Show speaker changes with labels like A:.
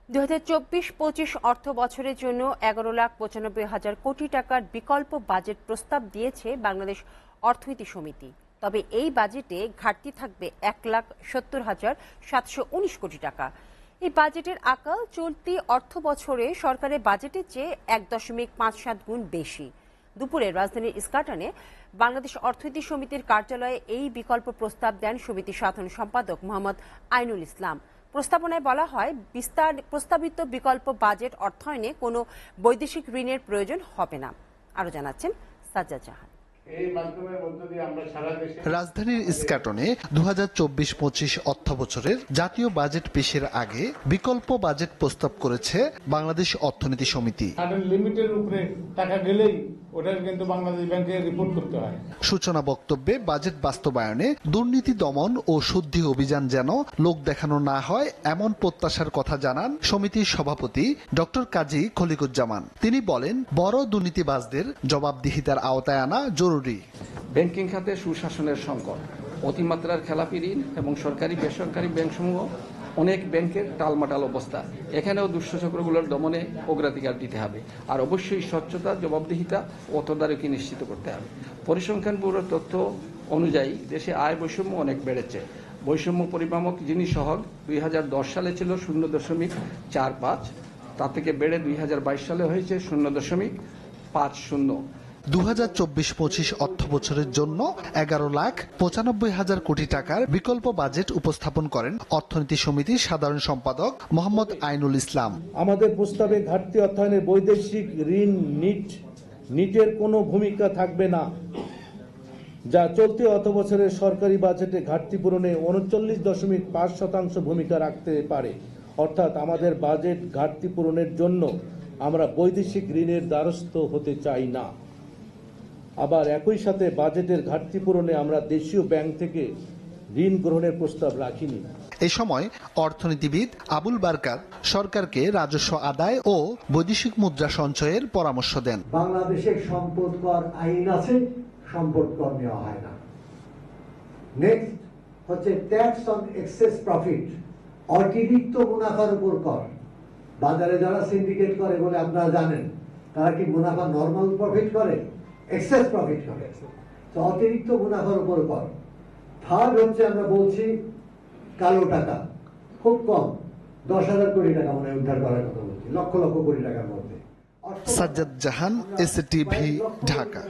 A: ২০২৪-২৫ অর্থ বছরের জন্য ১১,৯৫,০০০ কোটি টাকার বিকল্প বাজেট প্রস্তাব দিয়েছে বাংলাদেশ অর্থনীতি সমিতি। তবে এই বাজেটে ঘাটতি থাকবে ১,৭০,৭১৯ কোটি টাকা। এই বাজেটের আকাল চলতি অর্থ বছরে সরকারের বাজেটের চেয়ে ১.৫৭ গুণ বেশি। দুপুরে রাজধানীর ইস্কাটনে বাংলাদেশ অর্থনীতি সমিতির কার্যালয়ে এই বিকল্প প্রস্তাব দেন সমিতির সাধারণ সম্পাদক মোহাম্মদ আইনুল ইসলাম। প্রস্তাবনায় বলা হয়, প্রস্তাবিত বিকল্প বাজেট অর্থায়নে কোনো বৈদেশিক ঋণের প্রয়োজন হবে না। আরো জানাচ্ছেন সাজ্জাদ জাহান।
B: রাজধানীর ইস্কাটনে ২০২৪-২৫ অর্থ বছরের জাতীয় বাজেট পেশের আগে বিকল্প বাজেট প্রস্তাব করেছে বাংলাদেশ অর্থনীতি সমিতি।
C: লিমিটের উপরে টাকা গেলেই ওটা কিন্তু বাংলাদেশ ব্যাংকে রিপোর্ট করতে হয়।
B: সূচনা বক্তব্যে বাজেট বাস্তবায়নে দুর্নীতি দমন ও শুদ্ধি অভিযান যেন লোক দেখানো না হয় এমন প্রত্যাশার কথা জানান সমিতির সভাপতি ডক্টর কাজী খলিকুজ্জামান। তিনি বলেন, বড় দুর্নীতিবাজদের জবাবদিহিতার আওতায় আনা জরুরি।
D: ব্যাংকিং খাতে সুশাসনের সংকট, অতিমাত্রার খেলাপি ঋণ এবং সরকারি বেসরকারি ব্যাংকসমূহ অনেক ব্যাংকের টালমাটাল অবস্থা, এখানেও দুষ্টচক্রগুলোর দমনে অগ্রাধিকার দিতে হবে। আর অবশ্যই স্বচ্ছতা, জবাবদিহিতা ও তদারকি নিশ্চিত করতে হবে। পরিসংখ্যান ব্যুরোর তথ্য অনুযায়ী দেশে আয় বৈষম্য অনেক বেড়েছে। বৈষম্য পরিমাপক যিনি সহগ ২০১০ সালে ছিল ০.৪৫, তা থেকে বেড়ে ২০২২ সালে হয়েছে ০.৫০।
B: ২০২৪-২৫ অর্থ বছরের জন্য ১১,৯৫,০০০ কোটি টাকার বিকল্প বাজেট উপস্থাপন করেন অর্থনীতি সমিতির সাধারণ সম্পাদক মোহাম্মদ আইনুল ইসলাম।
E: আমাদের প্রস্তাবে ঘাটতি অর্থায়নের বৈদেশিক ঋণ নিটের কোনো ভূমিকা থাকবে না, যা চলতি অর্থ বছরের সরকারি বাজেটে ঘাটতি পূরণে ৩৯.৫% ভূমিকা রাখতে পারে। অর্থাৎ আমাদের বাজেট ঘাটতি পূরণের জন্য আমরা বৈদেশিক ঋণের দ্বারস্থ হতে চাই না। আবার একই সাথে বাজেটের ঘাটতি পূরণে আমরা দেশীয় ব্যাংক থেকে ঋণ গ্রহণের প্রস্তাব রাখিনি।
B: এ সময় অর্থনীতিবিদ আবুল বারকাত সরকারকে রাজস্ব আদায় ও বৈদেশিক মুদ্রা সঞ্চয়ের পরামর্শ দেন।
F: বাংলাদেশের সম্পদ কর আইন আছে, সম্পদ কর নেওয়া হয় না। নেক্সট হচ্ছে ট্যাক্স অন এক্সেস প্রফিট, অতিরিক্ত মুনাফার উপর কর। বাজারে যারা সিন্ডিকেট করে বলে আপনারা জানেন, তারা কি মুনাফা নর্মাল প্রফিট করে, এক্সেস প্রফিট করে, তো অতিরিক্ত মুনাফার উপর কর। থার্ড হচ্ছে আমরা বলছি কালো টাকা, খুব কম ১০,০০০ কোটি টাকা মনে উদ্ধার করার কথা বলছি, লক্ষ লক্ষ কোটি টাকার মধ্যে।
B: সাজ্জাদ জাহান, এসটিভি, ঢাকা।